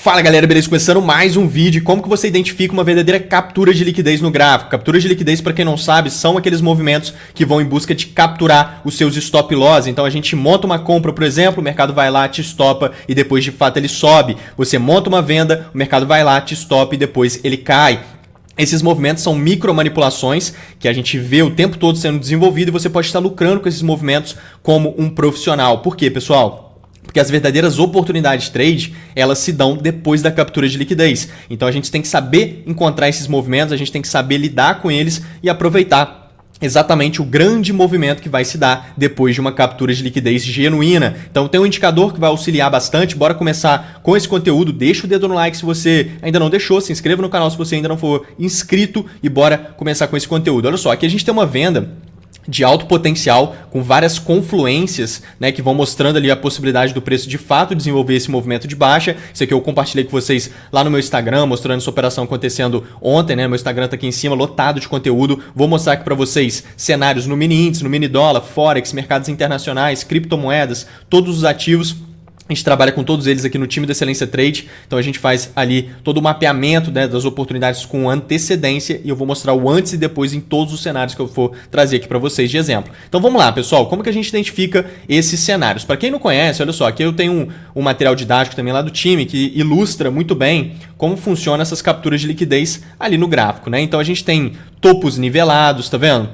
Fala galera, beleza? Começando mais um vídeo. Como que você identifica uma verdadeira captura de liquidez no gráfico? Capturas de liquidez, para quem não sabe, são aqueles movimentos que vão em busca de capturar os seus stop loss. Então a gente monta uma compra, por exemplo, o mercado vai lá, te stopa e depois de fato ele sobe. Você monta uma venda, o mercado vai lá, te stopa e depois ele cai. Esses movimentos são micro manipulações que a gente vê o tempo todo sendo desenvolvido e você pode estar lucrando com esses movimentos como um profissional. Por quê, pessoal? Porque as verdadeiras oportunidades de trade, elas se dão depois da captura de liquidez. Então a gente tem que saber encontrar esses movimentos, a gente tem que saber lidar com eles e aproveitar exatamente o grande movimento que vai se dar depois de uma captura de liquidez genuína. Então tem um indicador que vai auxiliar bastante. Bora começar com esse conteúdo. Deixa o dedo no like se você ainda não deixou, se inscreva no canal se você ainda não for inscrito e bora começar com esse conteúdo. Olha só, aqui a gente tem uma venda de alto potencial, com várias confluências, né, que vão mostrando ali a possibilidade do preço de fato desenvolver esse movimento de baixa. Isso aqui eu compartilhei com vocês lá no meu Instagram, mostrando essa operação acontecendo ontem, né? Meu Instagram tá aqui em cima, lotado de conteúdo. Vou mostrar aqui para vocês cenários no mini índice, no mini dólar, forex, mercados internacionais, criptomoedas, todos os ativos. A gente trabalha com todos eles aqui no time da Excelência Trade, então a gente faz ali todo o mapeamento, né, das oportunidades com antecedência e eu vou mostrar o antes e depois em todos os cenários que eu for trazer aqui para vocês de exemplo. Então vamos lá, pessoal, como que a gente identifica esses cenários? Para quem não conhece, olha só, aqui eu tenho um material didático também lá do time que ilustra muito bem como funcionam essas capturas de liquidez ali no gráfico, né? Então a gente tem topos nivelados, tá vendo?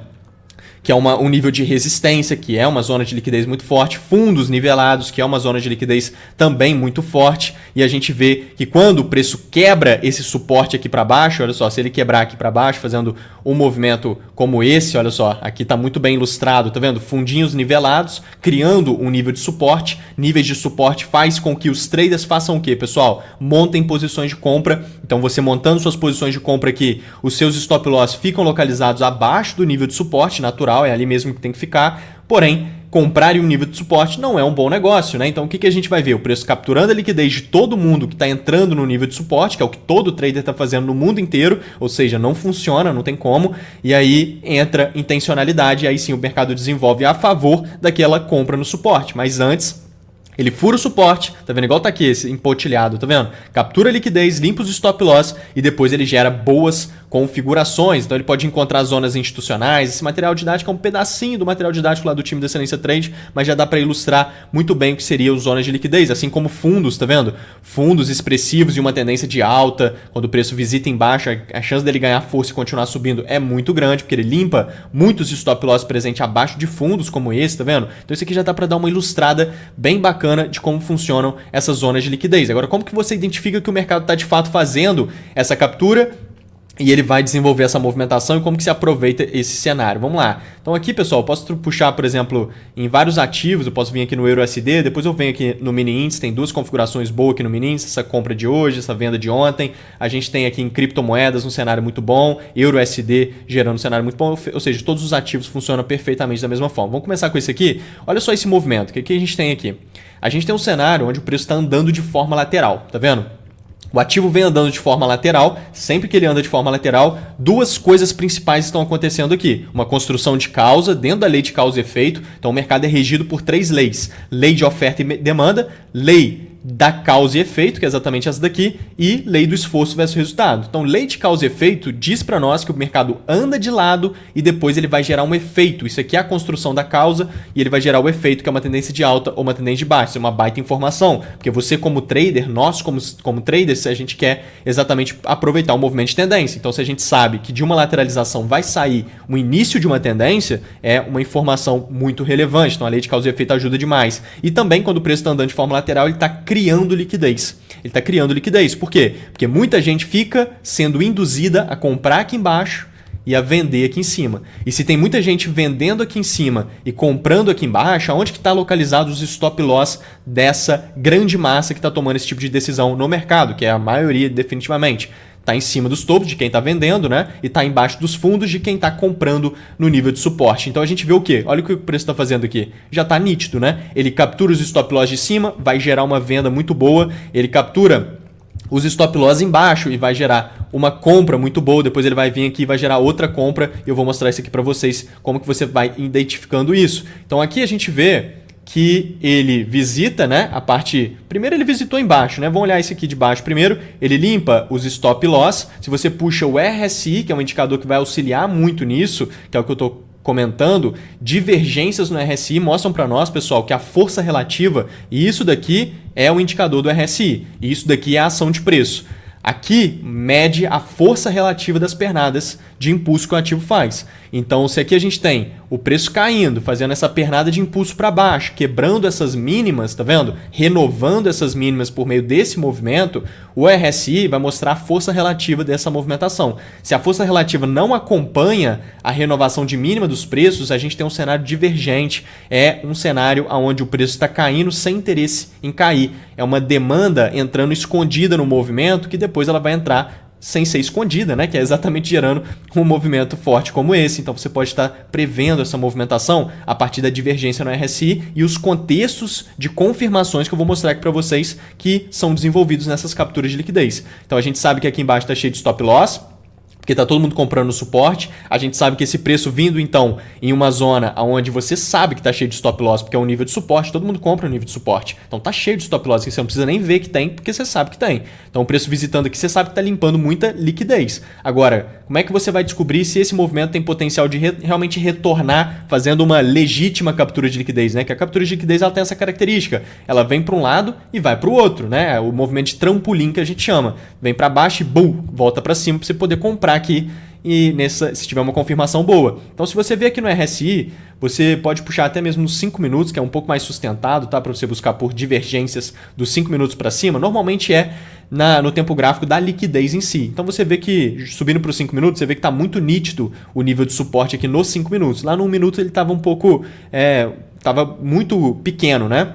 Que é um nível de resistência, que é uma zona de liquidez muito forte, fundos nivelados, que é uma zona de liquidez também muito forte, e a gente vê que quando o preço quebra esse suporte aqui para baixo, olha só, se ele quebrar aqui para baixo, fazendo um movimento como esse, olha só, aqui está muito bem ilustrado, tá vendo? Fundinhos nivelados, criando um nível de suporte. Níveis de suporte faz com que os traders façam o quê, pessoal? Montem posições de compra. Então você montando suas posições de compra aqui, os seus stop loss ficam localizados abaixo do nível de suporte natural, é ali mesmo que tem que ficar, porém, comprar em um nível de suporte não é um bom negócio, né? Então o que a gente vai ver? O preço capturando a liquidez de todo mundo que está entrando no nível de suporte, que é o que todo trader está fazendo no mundo inteiro, ou seja, não funciona, não tem como, e aí entra intencionalidade, e aí sim o mercado desenvolve a favor daquela compra no suporte, mas antes ele fura o suporte, tá vendo? Igual tá aqui esse empotilhado, tá vendo? Captura a liquidez, limpa os stop loss e depois ele gera boas configurações. Então ele pode encontrar zonas institucionais. Esse material didático é um pedacinho do material didático lá do time da Excelência Trade, mas já dá para ilustrar muito bem o que seriam zonas de liquidez, assim como fundos, tá vendo? Fundos expressivos e uma tendência de alta, quando o preço visita embaixo, a chance dele ganhar força e continuar subindo é muito grande, porque ele limpa muitos stop loss presentes abaixo de fundos como esse, tá vendo? Então isso aqui já dá para dar uma ilustrada bem bacana de como funcionam essas zonas de liquidez. Agora, como que você identifica que o mercado está de fato fazendo essa captura e ele vai desenvolver essa movimentação e como que se aproveita esse cenário? Vamos lá. Então aqui, pessoal, eu posso puxar, por exemplo, em vários ativos, eu posso vir aqui no EURUSD, depois eu venho aqui no mini índice, tem duas configurações boas aqui no mini índice, essa compra de hoje, essa venda de ontem. A gente tem aqui em criptomoedas um cenário muito bom, EURUSD gerando um cenário muito bom, ou seja, todos os ativos funcionam perfeitamente da mesma forma. Vamos começar com esse aqui. Olha só esse movimento, o que a gente tem aqui? A gente tem um cenário onde o preço está andando de forma lateral, tá vendo? O ativo vem andando de forma lateral, sempre que ele anda de forma lateral, duas coisas principais estão acontecendo aqui. Uma construção de causa, dentro da lei de causa e efeito, então o mercado é regido por três leis. Lei de oferta e demanda, lei da causa e efeito, que é exatamente essa daqui, e lei do esforço versus resultado. Então, lei de causa e efeito diz para nós que o mercado anda de lado e depois ele vai gerar um efeito. Isso aqui é a construção da causa e ele vai gerar o efeito, que é uma tendência de alta ou uma tendência de baixa. Isso é uma baita informação, porque você como trader, nós como traders, a gente quer exatamente aproveitar o movimento de tendência. Então, se a gente sabe que de uma lateralização vai sair o início de uma tendência, é uma informação muito relevante. Então, a lei de causa e efeito ajuda demais. E também, quando o preço está andando de forma lateral, ele está criando liquidez. Ele está criando liquidez. Por quê? Porque muita gente fica sendo induzida a comprar aqui embaixo e a vender aqui em cima. E se tem muita gente vendendo aqui em cima e comprando aqui embaixo, aonde que está localizado os stop loss dessa grande massa que está tomando esse tipo de decisão no mercado, que é a maioria definitivamente. Está em cima dos topos de quem está vendendo, né? E está embaixo dos fundos de quem está comprando no nível de suporte. Então a gente vê o quê? Olha o que o preço está fazendo aqui. Já está nítido, né? Ele captura os stop loss de cima, vai gerar uma venda muito boa. Ele captura os stop loss embaixo e vai gerar uma compra muito boa. Depois ele vai vir aqui e vai gerar outra compra. E eu vou mostrar isso aqui para vocês, como que você vai identificando isso. Então aqui a gente vê que ele visita, né, a parte... Primeiro ele visitou embaixo, né? Vamos olhar esse aqui de baixo primeiro. Ele limpa os stop loss. Se você puxa o RSI, que é um indicador que vai auxiliar muito nisso, que é o que eu estou comentando, divergências no RSI mostram para nós, pessoal, que a força relativa, e isso daqui é o indicador do RSI, e isso daqui é a ação de preço. Aqui mede a força relativa das pernadas de impulso que o ativo faz. Então, se aqui a gente tem o preço caindo, fazendo essa pernada de impulso para baixo, quebrando essas mínimas, tá vendo? Renovando essas mínimas por meio desse movimento, o RSI vai mostrar a força relativa dessa movimentação. Se a força relativa não acompanha a renovação de mínima dos preços, a gente tem um cenário divergente. É um cenário onde o preço está caindo sem interesse em cair. É uma demanda entrando escondida no movimento que depois ela vai entrar sem ser escondida, né? Que é exatamente gerando um movimento forte como esse. Então você pode estar prevendo essa movimentação a partir da divergência no RSI e os contextos de confirmações que eu vou mostrar aqui para vocês que são desenvolvidos nessas capturas de liquidez. Então a gente sabe que aqui embaixo está cheio de stop loss, porque está todo mundo comprando no suporte. A gente sabe que esse preço vindo, então, em uma zona onde você sabe que está cheio de stop loss, porque é um nível de suporte, todo mundo compra no nível de suporte. Então está cheio de stop loss, que você não precisa nem ver que tem, porque você sabe que tem. Então o preço visitando aqui, você sabe que está limpando muita liquidez. Agora, como é que você vai descobrir se esse movimento tem potencial de realmente retornar fazendo uma legítima captura de liquidez, né? Que a captura de liquidez ela tem essa característica. Ela vem para um lado e vai para o outro, né? O movimento de trampolim que a gente chama. Vem para baixo e bum, volta para cima para você poder comprar aqui e se tiver uma confirmação boa. Então, se você vê aqui no RSI, você pode puxar até mesmo nos 5 minutos, que é um pouco mais sustentado, tá? Para você buscar por divergências dos 5 minutos para cima. Normalmente é no tempo gráfico da liquidez em si. Então, você vê que subindo para os 5 minutos, você vê que está muito nítido o nível de suporte aqui nos 5 minutos. Lá no 1 minuto ele estava um pouco... estava muito pequeno, né?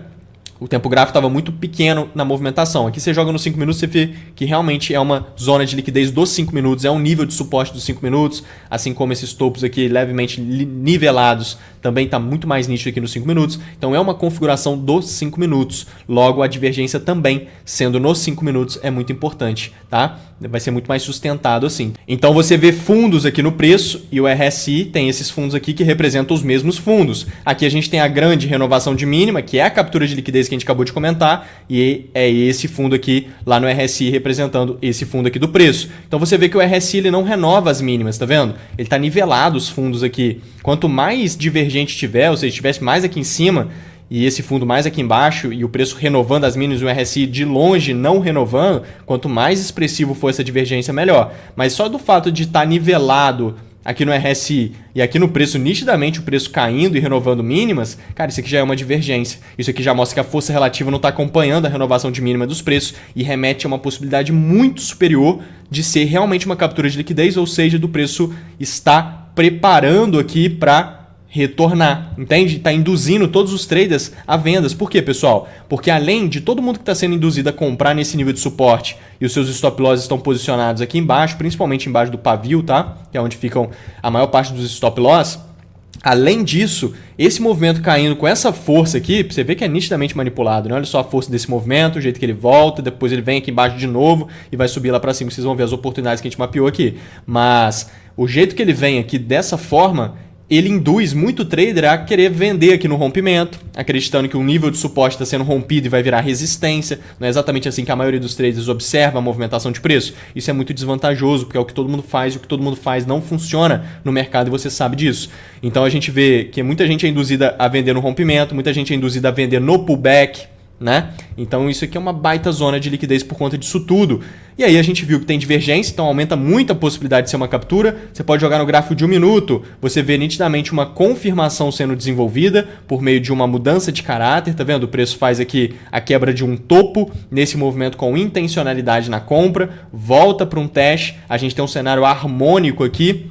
O tempo gráfico estava muito pequeno na movimentação. Aqui você joga nos 5 minutos, você vê que realmente é uma zona de liquidez dos 5 minutos, é um nível de suporte dos 5 minutos, assim como esses topos aqui levemente nivelados, também está muito mais nítido aqui nos 5 minutos. Então é uma configuração dos 5 minutos. Logo, a divergência também, sendo nos 5 minutos, é muito importante, tá? Vai ser muito mais sustentado assim. Então você vê fundos aqui no preço e o RSI tem esses fundos aqui que representam os mesmos fundos. Aqui a gente tem a grande renovação de mínima, que é a captura de liquidez que a gente acabou de comentar, e é esse fundo aqui lá no RSI representando esse fundo aqui do preço. Então você vê que o RSI ele não renova as mínimas, tá vendo? Ele está nivelado os fundos aqui. Quanto mais divergente tiver, ou seja, tivesse mais aqui em cima e esse fundo mais aqui embaixo e o preço renovando as mínimas e o RSI de longe não renovando, quanto mais expressivo for essa divergência, melhor. Mas só do fato de estar nivelado aqui no RSI e aqui no preço, nitidamente o preço caindo e renovando mínimas, cara, isso aqui já é uma divergência. Isso aqui já mostra que a força relativa não está acompanhando a renovação de mínima dos preços e remete a uma possibilidade muito superior de ser realmente uma captura de liquidez, ou seja, do preço estar preparando aqui para retornar, entende? Está induzindo todos os traders a vendas. Por quê, pessoal? Porque além de todo mundo que está sendo induzido a comprar nesse nível de suporte e os seus stop loss estão posicionados aqui embaixo, principalmente embaixo do pavio, tá? Que é onde ficam a maior parte dos stop loss. Além disso, esse movimento caindo com essa força aqui, você vê que é nitidamente manipulado, né? Olha só a força desse movimento, o jeito que ele volta, depois ele vem aqui embaixo de novo e vai subir lá para cima. Vocês vão ver as oportunidades que a gente mapeou aqui. Mas o jeito que ele vem aqui dessa forma, ele induz muito trader a querer vender aqui no rompimento, acreditando que o nível de suporte está sendo rompido e vai virar resistência. Não é exatamente assim que a maioria dos traders observa a movimentação de preço. Isso é muito desvantajoso, porque é o que todo mundo faz e o que todo mundo faz não funciona no mercado e você sabe disso. Então a gente vê que muita gente é induzida a vender no rompimento, muita gente é induzida a vender no pullback, né? Então isso aqui é uma baita zona de liquidez por conta disso tudo. E aí a gente viu que tem divergência, então aumenta muito a possibilidade de ser uma captura. Você pode jogar no gráfico de 1 minuto, você vê nitidamente uma confirmação sendo desenvolvida por meio de uma mudança de caráter, tá vendo? O preço faz aqui a quebra de um topo nesse movimento com intencionalidade na compra, volta para um teste, a gente tem um cenário harmônico aqui,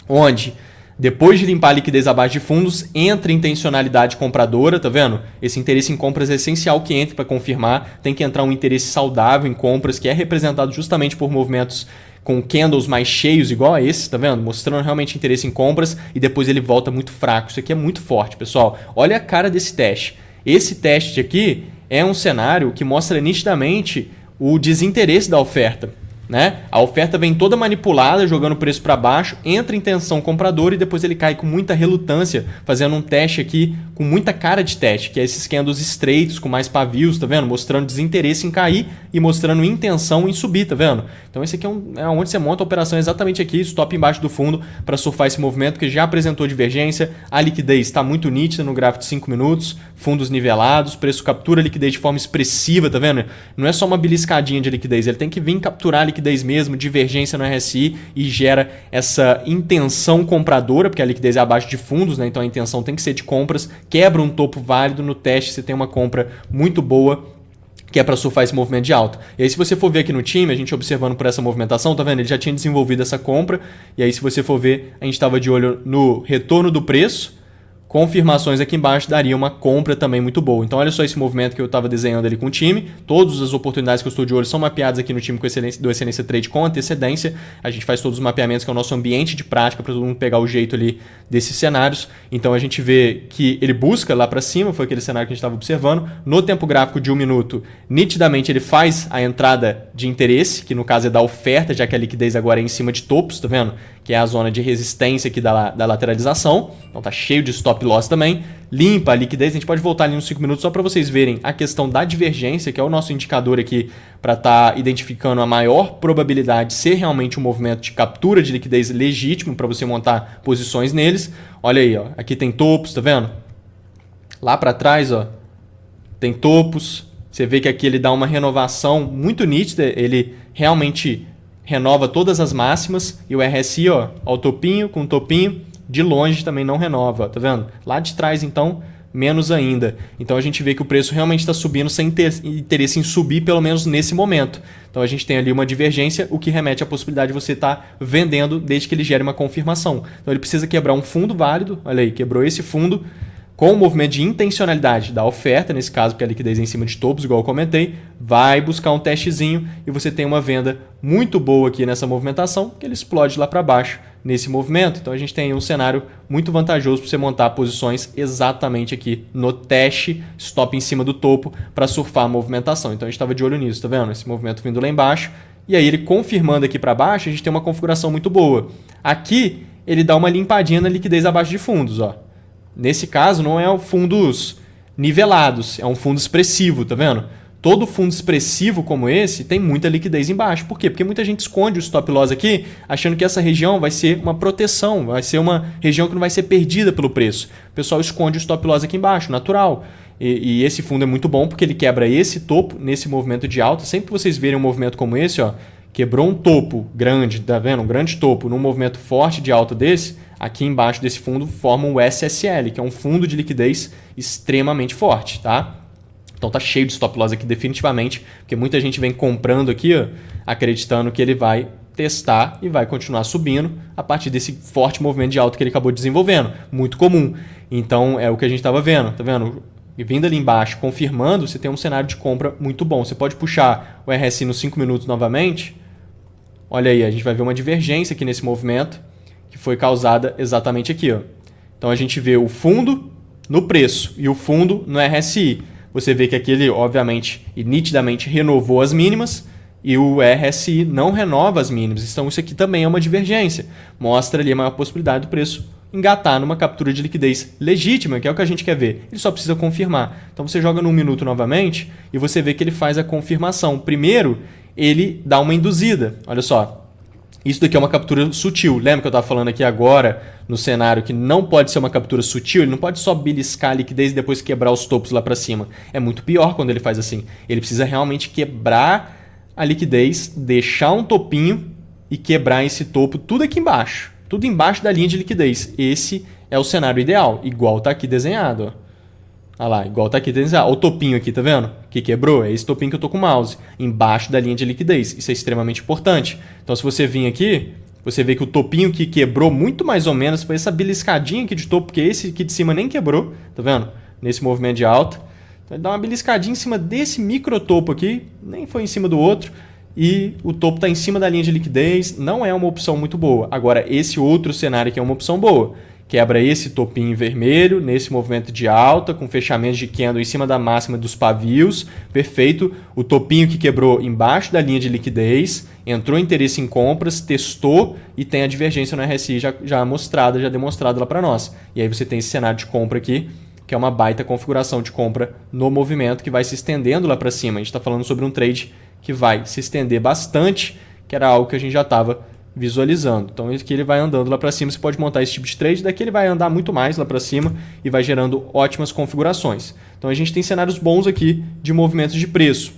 onde depois de limpar a liquidez abaixo de fundos, entra intencionalidade compradora, tá vendo? Esse interesse em compras é essencial que entre para confirmar. Tem que entrar um interesse saudável em compras, que é representado justamente por movimentos com candles mais cheios, igual a esse, tá vendo? Mostrando realmente interesse em compras e depois ele volta muito fraco. Isso aqui é muito forte, pessoal. Olha a cara desse teste. Esse teste aqui é um cenário que mostra nitidamente o desinteresse da oferta. né? A oferta vem toda manipulada, jogando o preço para baixo, entra em tensão compradora e depois ele cai com muita relutância, fazendo um teste aqui com muita cara de teste, que é esses candles estreitos, com mais pavios, tá vendo? Mostrando desinteresse em cair e mostrando intenção em subir, tá vendo? Então esse aqui é onde você monta a operação exatamente aqui, stop embaixo do fundo para surfar esse movimento que já apresentou divergência, a liquidez está muito nítida no gráfico de 5 minutos, fundos nivelados, preço captura a liquidez de forma expressiva, tá vendo? Não é só uma beliscadinha de liquidez, ele tem que vir capturar a liquidez mesmo, divergência no RSI e gera essa intenção compradora, porque a liquidez é abaixo de fundos, né? Então a intenção tem que ser de compras, quebra um topo válido no teste, você tem uma compra muito boa, que é para surfar esse movimento de alta. E aí se você for ver aqui no time, a gente observando por essa movimentação, tá vendo? Ele já tinha desenvolvido essa compra, e aí se você for ver, a gente estava de olho no retorno do preço, confirmações aqui embaixo daria uma compra também muito boa. Então olha só esse movimento que eu estava desenhando ali com o time. Todas as oportunidades que eu estou de olho são mapeadas aqui no time do Excelência Trade com antecedência. A gente faz todos os mapeamentos, que é o nosso ambiente de prática, para todo mundo pegar o jeito ali desses cenários. Então a gente vê que ele busca lá para cima, foi aquele cenário que a gente estava observando. No tempo gráfico de 1 minuto, nitidamente ele faz a entrada de interesse, que no caso é da oferta, já que a liquidez agora é em cima de topos, tá vendo? Que é a zona de resistência aqui da lateralização. Então tá cheio de stop loss também. Limpa a liquidez. A gente pode voltar ali nos 5 minutos só para vocês verem a questão da divergência, que é o nosso indicador aqui para estar identificando a maior probabilidade de ser realmente um movimento de captura de liquidez legítimo para você montar posições neles. Olha aí, ó. Aqui tem topos, tá vendo? Lá para trás, ó, tem topos. Você vê que aqui ele dá uma renovação muito nítida. Ele realmente renova todas as máximas, e o RSI, ó, ao topinho com topinho, de longe também não renova, tá vendo? Lá de trás, então, menos ainda. Então a gente vê que o preço realmente está subindo sem ter interesse em subir, pelo menos nesse momento. Então a gente tem ali uma divergência, o que remete à possibilidade de você estar vendendo desde que ele gere uma confirmação. Então ele precisa quebrar um fundo válido, olha aí, quebrou esse fundo, com o movimento de intencionalidade da oferta, nesse caso, porque a liquidez é em cima de topos, igual eu comentei, vai buscar um testezinho e você tem uma venda muito boa aqui nessa movimentação, que ele explode lá para baixo nesse movimento. Então a gente tem um cenário muito vantajoso para você montar posições exatamente aqui no teste, stop em cima do topo, para surfar a movimentação. Então a gente estava de olho nisso, tá vendo? Esse movimento vindo lá embaixo, e aí ele confirmando aqui para baixo, a gente tem uma configuração muito boa. Aqui ele dá uma limpadinha na liquidez abaixo de fundos, ó. Nesse caso, não é fundos nivelados, é um fundo expressivo, tá vendo? Todo fundo expressivo como esse tem muita liquidez embaixo. Por quê? Porque muita gente esconde o stop loss aqui, achando que essa região vai ser uma proteção, vai ser uma região que não vai ser perdida pelo preço. O pessoal esconde o stop loss aqui embaixo, natural. E esse fundo é muito bom porque ele quebra esse topo nesse movimento de alta. Sempre que vocês verem um movimento como esse, ó, quebrou um topo grande, tá vendo? Um grande topo num movimento forte de alta desse, aqui embaixo desse fundo forma um SSL, que é um fundo de liquidez extremamente forte, tá? Então tá cheio de stop loss aqui definitivamente, porque muita gente vem comprando aqui, ó, acreditando que ele vai testar e vai continuar subindo a partir desse forte movimento de alta que ele acabou desenvolvendo. Muito comum. Então é o que a gente estava vendo, tá vendo? E vindo ali embaixo, confirmando, você tem um cenário de compra muito bom. Você pode puxar o RSI nos 5 minutos novamente. Olha aí, a gente vai ver uma divergência aqui nesse movimento, que foi causada exatamente aqui, ó. Então a gente vê o fundo no preço e o fundo no RSI. Você vê que aqui ele, obviamente, e nitidamente renovou as mínimas e o RSI não renova as mínimas. Então isso aqui também é uma divergência. Mostra ali a maior possibilidade do preço engatar numa captura de liquidez legítima, que é o que a gente quer ver. Ele só precisa confirmar. Então você joga no 1 minuto novamente e você vê que ele faz a confirmação. Primeiro, ele dá uma induzida. Olha só. Isso daqui é uma captura sutil. Lembra que eu estava falando aqui agora no cenário que não pode ser uma captura sutil? Ele não pode só beliscar a liquidez e depois quebrar os topos lá para cima. É muito pior quando ele faz assim. Ele precisa realmente quebrar a liquidez, deixar um topinho e quebrar esse topo tudo aqui embaixo. Tudo embaixo da linha de liquidez. Esse é o cenário ideal, igual está aqui desenhado, ó. Olha lá, igual tá aqui desenhado. Olha o topinho aqui, tá vendo? Que quebrou. É esse topinho que eu tô com o mouse. Embaixo da linha de liquidez. Isso é extremamente importante. Então, se você vir aqui, você vê que o topinho que quebrou muito mais ou menos foi essa beliscadinha aqui de topo, porque esse aqui de cima nem quebrou, tá vendo? Nesse movimento de alta. Então, ele dá uma beliscadinha em cima desse micro topo aqui, nem foi em cima do outro. E o topo está em cima da linha de liquidez, não é uma opção muito boa. Agora, esse outro cenário aqui é uma opção boa. quebra esse topinho vermelho, nesse movimento de alta, com fechamento de candle em cima da máxima dos pavios, perfeito, o topinho que quebrou embaixo da linha de liquidez, entrou interesse em compras, testou e tem a divergência no RSI já mostrada, já demonstrada lá para nós. E aí você tem esse cenário de compra aqui, que é uma baita configuração de compra no movimento que vai se estendendo lá para cima. A gente está falando sobre um trade que vai se estender bastante, que era algo que a gente já estava visualizando. Então aqui ele vai andando lá para cima, você pode montar esse tipo de trade, daqui ele vai andar muito mais lá para cima e vai gerando ótimas configurações. Então a gente tem cenários bons aqui de movimentos de preço.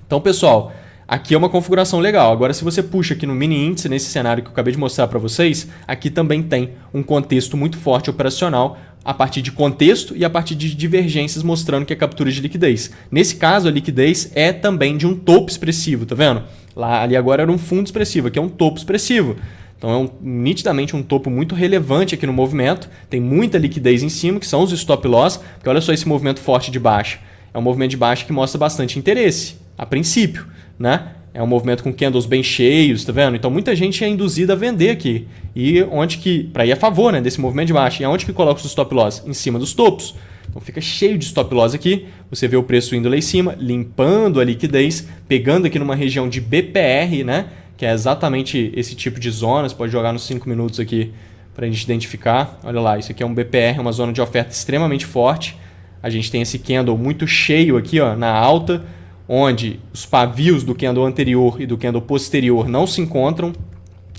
Então pessoal, aqui é uma configuração legal. Agora se você puxa aqui no mini índice, nesse cenário que eu acabei de mostrar para vocês, aqui também tem um contexto muito forte operacional, a partir de contexto e a partir de divergências mostrando que é captura de liquidez. Nesse caso, a liquidez é também de um topo expressivo, tá vendo? Ali agora era um fundo expressivo, aqui é um topo expressivo. Então é nitidamente um topo muito relevante aqui no movimento, tem muita liquidez em cima, que são os stop loss, porque olha só esse movimento forte de baixa. É um movimento de baixa que mostra bastante interesse, a princípio, né? É um movimento com candles bem cheios, tá vendo? Então muita gente é induzida a vender aqui. E onde que, para ir a favor, né, desse movimento de baixa, e aonde que coloca os stop loss? Em cima dos topos. Então fica cheio de stop loss aqui, você vê o preço indo lá em cima, limpando a liquidez, pegando aqui numa região de BPR, né, que é exatamente esse tipo de zona, você pode jogar nos 5 minutos aqui para a gente identificar. Olha lá, isso aqui é um BPR, uma zona de oferta extremamente forte. A gente tem esse candle muito cheio aqui, ó, na alta, onde os pavios do candle anterior e do candle posterior não se encontram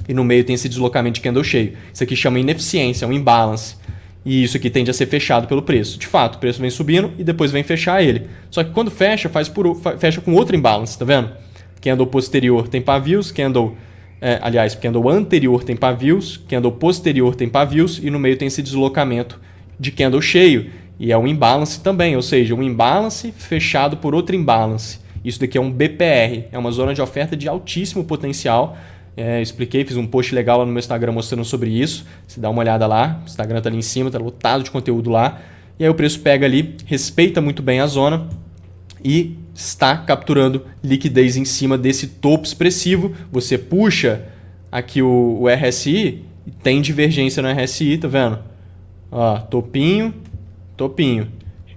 e no meio tem esse deslocamento de candle cheio. Isso aqui chama ineficiência, um imbalance. E isso aqui tende a ser fechado pelo preço. De fato, o preço vem subindo e depois vem fechar ele. Só que quando fecha, fecha com outro imbalance, tá vendo? Candle posterior tem pavios, candle anterior tem pavios, candle posterior tem pavios e no meio tem esse deslocamento de candle cheio. E é um imbalance também, ou seja, um imbalance fechado por outro imbalance. Isso daqui é um BPR, é uma zona de oferta de altíssimo potencial. Expliquei, fiz um post legal lá no meu Instagram mostrando sobre isso. Você dá uma olhada lá, o Instagram está ali em cima, está lotado de conteúdo lá. E aí o preço pega ali, respeita muito bem a zona e está capturando liquidez em cima desse topo expressivo. Você puxa aqui o RSI, tem divergência no RSI, tá vendo? Ó, topinho.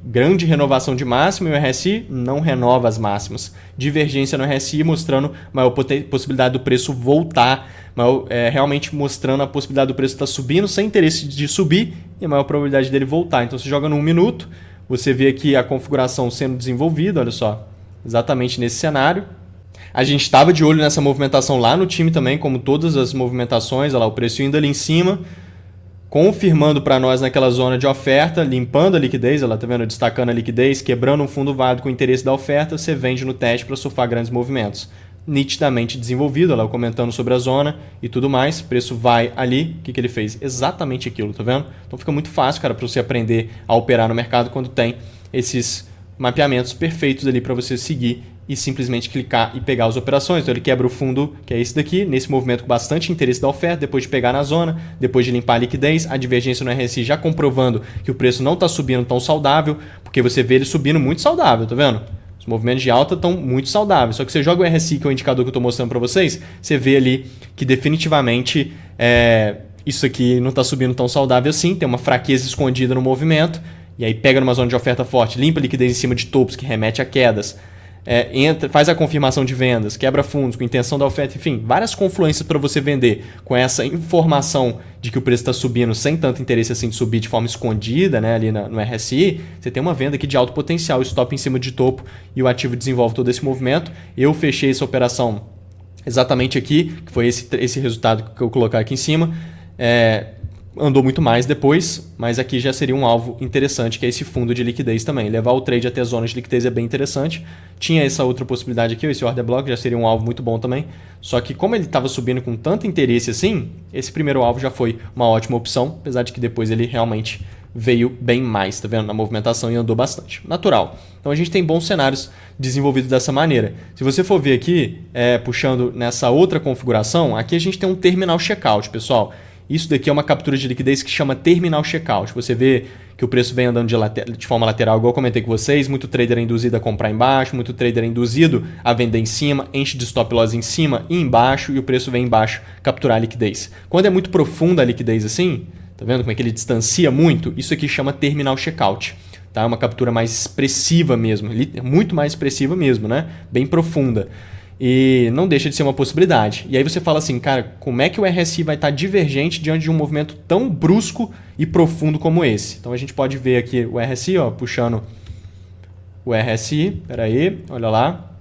Grande renovação de máxima e o RSI não renova as máximas. Divergência no RSI mostrando maior possibilidade do preço voltar, realmente mostrando a possibilidade do preço estar subindo sem interesse de subir e a maior probabilidade dele voltar. Então você joga no 1 minuto, você vê aqui a configuração sendo desenvolvida, olha só, exatamente nesse cenário. A gente estava de olho nessa movimentação lá no time também, como todas as movimentações, olha lá, o preço indo ali em cima, confirmando para nós naquela zona de oferta, limpando a liquidez, ela tá vendo, destacando a liquidez, quebrando um fundo válido com o interesse da oferta, você vende no teste para surfar grandes movimentos. Nitidamente desenvolvido, ela comentando sobre a zona e tudo mais, o preço vai ali, o que ele fez? Exatamente aquilo, tá vendo? Então fica muito fácil, cara, para você aprender a operar no mercado quando tem esses mapeamentos perfeitos ali para você seguir e simplesmente clicar e pegar as operações. Então ele quebra o fundo, que é esse daqui, nesse movimento com bastante interesse da oferta, depois de pegar na zona, depois de limpar a liquidez, a divergência no RSI já comprovando que o preço não está subindo tão saudável, porque você vê ele subindo muito saudável, tá vendo? Os movimentos de alta estão muito saudáveis, só que você joga o RSI, que é o indicador que eu estou mostrando para vocês, você vê ali que definitivamente isso aqui não está subindo tão saudável assim, tem uma fraqueza escondida no movimento, e aí pega numa zona de oferta forte, limpa a liquidez em cima de topos, que remete a quedas, faz a confirmação de vendas, quebra fundos com intenção da oferta, enfim, várias confluências para você vender com essa informação de que o preço está subindo sem tanto interesse assim de subir de forma escondida, né, ali no RSI, você tem uma venda aqui de alto potencial, stop em cima de topo e o ativo desenvolve todo esse movimento. Eu fechei essa operação exatamente aqui, que foi esse resultado que eu colocar aqui em cima. Andou muito mais depois, mas aqui já seria um alvo interessante, que é esse fundo de liquidez também. Levar o trade até a zona de liquidez é bem interessante. Tinha essa outra possibilidade aqui, esse order block já seria um alvo muito bom também. Só que como ele estava subindo com tanto interesse assim, esse primeiro alvo já foi uma ótima opção, apesar de que depois ele realmente veio bem mais, tá vendo? Na movimentação e andou bastante. Natural. Então a gente tem bons cenários desenvolvidos dessa maneira. Se você for ver aqui, puxando nessa outra configuração, aqui a gente tem um terminal checkout, pessoal. Isso daqui é uma captura de liquidez que chama terminal checkout. Você vê que o preço vem andando de forma lateral, igual eu comentei com vocês. Muito trader é induzido a comprar embaixo, muito trader é induzido a vender em cima, enche de stop loss em cima e embaixo, e o preço vem embaixo capturar a liquidez. Quando é muito profunda a liquidez assim, Tá vendo como é que ele distancia muito? Isso aqui chama terminal checkout. Tá? É uma captura mais expressiva mesmo, muito mais expressiva mesmo, né? Bem profunda. E não deixa de ser uma possibilidade. E aí você fala assim, cara, como é que o RSI vai estar divergente diante de um movimento tão brusco e profundo como esse? Então a gente pode ver aqui o RSI, ó, puxando o RSI, peraí, olha lá.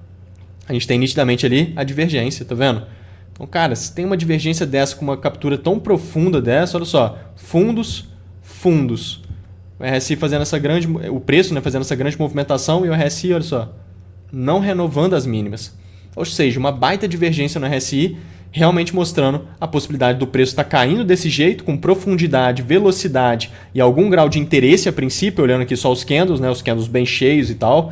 A gente tem nitidamente ali a divergência, tá vendo? Então, cara, se tem uma divergência dessa com uma captura tão profunda dessa, olha só, fundos, fundos. O RSI fazendo essa grande, o preço, né, fazendo essa grande movimentação e o RSI, olha só, não renovando as mínimas. Ou seja, uma baita divergência no RSI, realmente mostrando a possibilidade do preço estar caindo desse jeito, com profundidade, velocidade e algum grau de interesse a princípio, olhando aqui só os candles, né, os candles bem cheios e tal,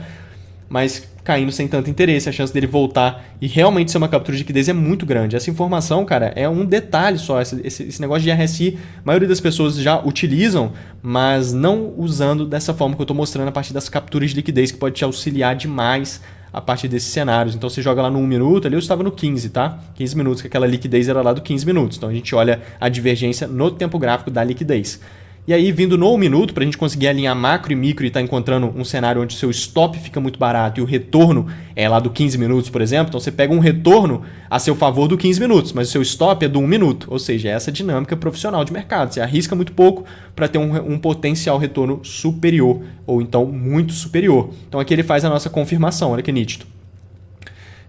mas caindo sem tanto interesse, a chance dele voltar e realmente ser uma captura de liquidez é muito grande. Essa informação, cara, é um detalhe só. Esse negócio de RSI, a maioria das pessoas já utilizam, mas não usando dessa forma que eu estou mostrando a partir das capturas de liquidez, que pode te auxiliar demais a partir desses cenários. Então você joga lá no 1 minuto, ali eu estava no 15, tá? 15 minutos, que aquela liquidez era lá do 15 minutos. Então a gente olha a divergência no tempo gráfico da liquidez. E aí, vindo no 1 minuto, para a gente conseguir alinhar macro e micro e estar encontrando um cenário onde o seu stop fica muito barato e o retorno é lá do 15 minutos, por exemplo. Então você pega um retorno a seu favor do 15 minutos, mas o seu stop é do 1 minuto. Ou seja, é essa dinâmica profissional de mercado. Você arrisca muito pouco para ter um potencial retorno superior, ou então muito superior. Então aqui ele faz a nossa confirmação, olha que nítido.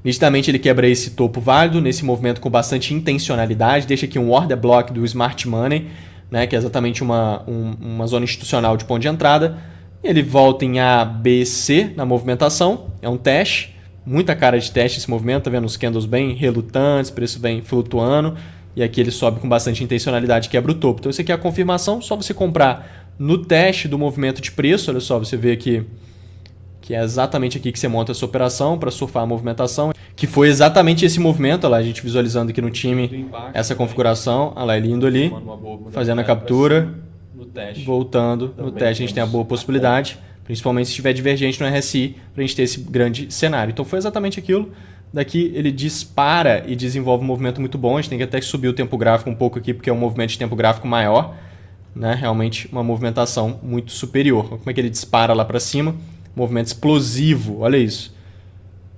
Nitidamente ele quebra esse topo válido, nesse movimento com bastante intencionalidade, deixa aqui um order block do Smart Money, né, que é exatamente uma zona institucional de ponto de entrada. Ele volta em A, B, C na movimentação, é um teste, muita cara de teste esse movimento, tá vendo os candles bem relutantes, preço bem flutuando, e aqui ele sobe com bastante intencionalidade, quebra o topo. Então isso aqui é a confirmação, só você comprar no teste do movimento de preço, olha só, você vê aqui que é exatamente aqui que você monta essa operação para surfar a movimentação, que foi exatamente esse movimento, olha lá, a gente visualizando aqui no time essa configuração, olha lá, ele indo ali, fazendo a captura, voltando, no teste a gente tem a boa possibilidade, principalmente se estiver divergente no RSI, para a gente ter esse grande cenário. Então foi exatamente aquilo, daqui ele dispara e desenvolve um movimento muito bom, a gente tem que até subir o tempo gráfico um pouco aqui, porque é um movimento de tempo gráfico maior, né? Realmente uma movimentação muito superior. Como é que ele dispara lá para cima? Movimento explosivo, olha isso.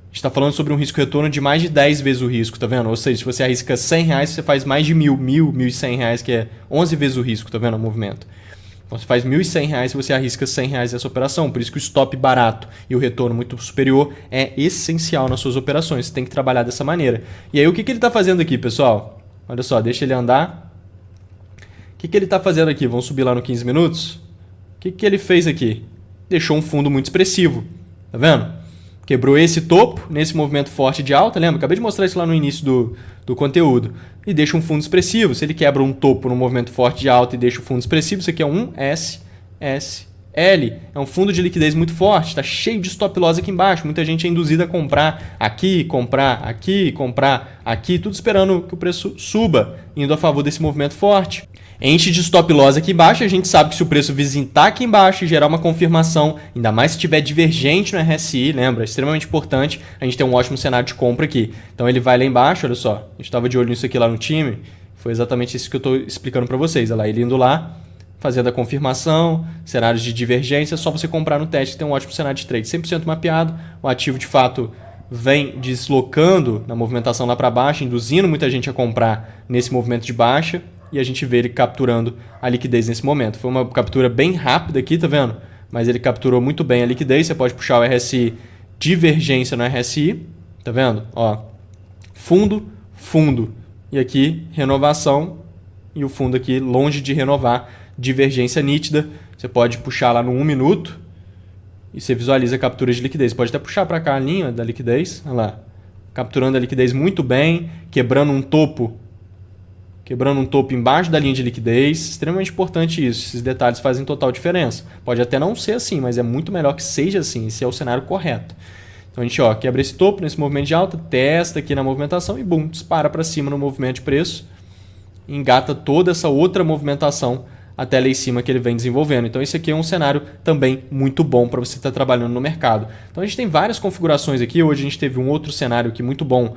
A gente está falando sobre um risco-retorno de mais de 10 vezes o risco, tá vendo? Ou seja, se você arrisca R$100, você faz mais de R$1.100, que é 11 vezes o risco, tá vendo o movimento? Então você faz R$1.100 se você arrisca R$100 nessa operação. Por isso que o stop barato e o retorno muito superior é essencial nas suas operações. Você tem que trabalhar dessa maneira. E aí o que ele está fazendo aqui, pessoal? Olha só, deixa ele andar. O que ele está fazendo aqui? Vamos subir lá no 15 minutos? O que ele fez aqui? Deixou um fundo muito expressivo, tá vendo? Quebrou esse topo nesse movimento forte de alta, lembra? Acabei de mostrar isso lá no início do conteúdo. E deixa um fundo expressivo. Se ele quebra um topo no movimento forte de alta e deixa o fundo expressivo, isso aqui é um SSL. É um fundo de liquidez muito forte, está cheio de stop loss aqui embaixo. Muita gente é induzida a comprar aqui, comprar aqui, comprar aqui, tudo esperando que o preço suba, indo a favor desse movimento forte. Enche de stop loss aqui embaixo, a gente sabe que se o preço visitar aqui embaixo e gerar uma confirmação, ainda mais se tiver divergente no RSI, lembra? É extremamente importante a gente ter um ótimo cenário de compra aqui. Então ele vai lá embaixo, olha só, a gente estava de olho nisso aqui lá no time, foi exatamente isso que eu estou explicando para vocês. Olha lá, ele indo lá, fazendo a confirmação, cenários de divergência, é só você comprar no teste, tem um ótimo cenário de trade, 100% mapeado, o ativo de fato vem deslocando na movimentação lá para baixo, induzindo muita gente a comprar nesse movimento de baixa, e a gente vê ele capturando a liquidez nesse momento. Foi uma captura bem rápida aqui, tá vendo? Mas ele capturou muito bem a liquidez. Você pode puxar o RSI, divergência no RSI, tá vendo? Ó, fundo, fundo. E aqui, renovação. E o fundo aqui, longe de renovar, divergência nítida. Você pode puxar lá no 1 minuto e você visualiza a captura de liquidez. Pode até puxar para cá a linha da liquidez. Olha lá. Capturando a liquidez muito bem, quebrando um topo embaixo da linha de liquidez, extremamente importante isso, esses detalhes fazem total diferença. Pode até não ser assim, mas é muito melhor que seja assim, esse é o cenário correto. Então a gente quebra esse topo nesse movimento de alta, testa aqui na movimentação e bum, dispara para cima no movimento de preço, engata toda essa outra movimentação até lá em cima que ele vem desenvolvendo. Então esse aqui é um cenário também muito bom para você estar trabalhando no mercado. Então a gente tem várias configurações aqui, hoje a gente teve um outro cenário aqui muito bom,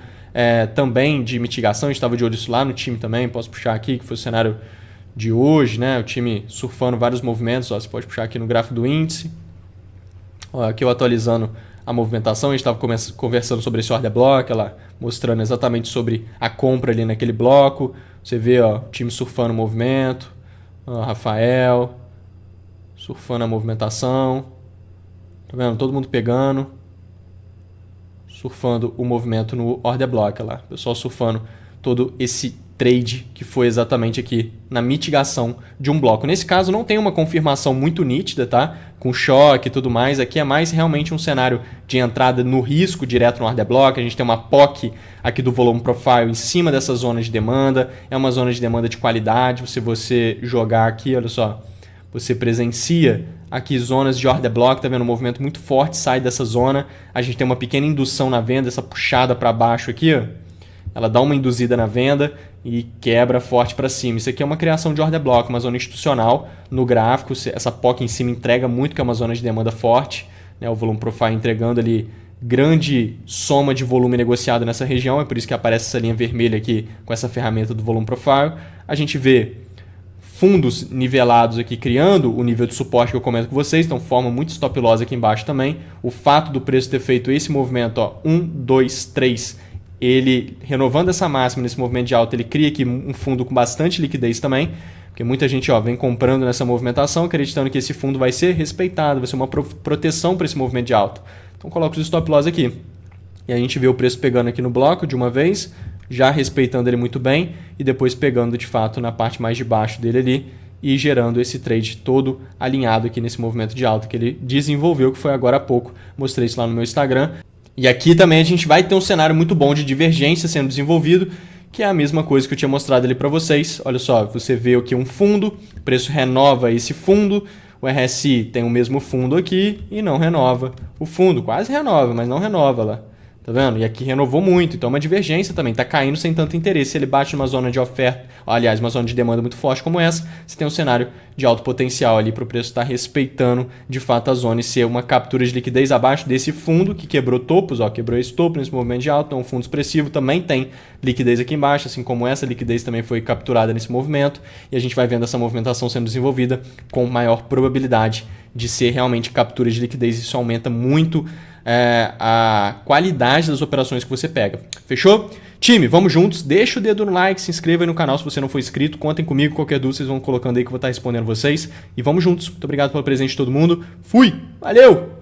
também de mitigação, a gente estava de olho isso lá no time também, posso puxar aqui, que foi o cenário de hoje, né? O time surfando vários movimentos, ó, você pode puxar aqui no gráfico do índice. Ó, aqui eu atualizando a movimentação, a gente estava conversando sobre esse order block, ela mostrando exatamente sobre a compra ali naquele bloco. Você vê, ó, o time surfando o movimento, ó, Rafael surfando a movimentação, tá vendo? Todo mundo pegando, surfando o movimento no order block, lá, o pessoal surfando todo esse trade que foi exatamente aqui na mitigação de um bloco. Nesse caso não tem uma confirmação muito nítida, tá? Com choque e tudo mais, aqui é mais realmente um cenário de entrada no risco direto no order block. A gente tem uma POC aqui do volume profile em cima dessa zona de demanda, é uma zona de demanda de qualidade. Se você jogar aqui, olha só, você presencia aqui zonas de order block, tá vendo? Um movimento muito forte sai dessa zona, a gente tem uma pequena indução na venda, essa puxada para baixo aqui, ó, ela dá uma induzida na venda e quebra forte para cima. Isso aqui é uma criação de order block, uma zona institucional no gráfico. Essa POC em cima entrega muito, que é uma zona de demanda forte, né? O volume profile entregando ali grande soma de volume negociado nessa região, é por isso que aparece essa linha vermelha aqui com essa ferramenta do volume profile. A gente vê fundos nivelados aqui criando o nível de suporte que eu comento com vocês, então forma muito stop loss aqui embaixo também. O fato do preço ter feito esse movimento, ó, 1, 2, 3, ele renovando essa máxima nesse movimento de alta, ele cria aqui um fundo com bastante liquidez também, porque muita gente, ó, vem comprando nessa movimentação, acreditando que esse fundo vai ser respeitado, vai ser uma proteção para esse movimento de alta. Então coloca os stop loss aqui. E a gente vê o preço pegando aqui no bloco de uma vez, já respeitando ele muito bem e depois pegando de fato na parte mais de baixo dele ali e gerando esse trade todo alinhado aqui nesse movimento de alta que ele desenvolveu, que foi agora há pouco, mostrei isso lá no meu Instagram. E aqui também a gente vai ter um cenário muito bom de divergência sendo desenvolvido, que é a mesma coisa que eu tinha mostrado ali para vocês. Olha só, você vê aqui um fundo, o preço renova esse fundo, o RSI tem o mesmo fundo aqui e não renova o fundo, quase renova, mas não renova lá. Tá vendo? E aqui renovou muito, então é uma divergência também, tá caindo sem tanto interesse. Se ele bate numa zona de oferta, aliás, uma zona de demanda muito forte como essa, você tem um cenário de alto potencial ali para o preço estar respeitando de fato a zona e ser uma captura de liquidez abaixo desse fundo que quebrou topos, ó, quebrou esse topo nesse movimento de alta, então um fundo expressivo também tem liquidez aqui embaixo, assim como essa liquidez também foi capturada nesse movimento, e a gente vai vendo essa movimentação sendo desenvolvida com maior probabilidade de ser realmente captura de liquidez. Isso aumenta muito a qualidade das operações que você pega. Fechou? Time, vamos juntos. Deixa o dedo no like, se inscreva aí no canal se você não for inscrito. Contem comigo, qualquer dúvida vocês vão colocando aí que eu vou estar respondendo vocês. E vamos juntos. Muito obrigado pelo presente de todo mundo. Fui! Valeu!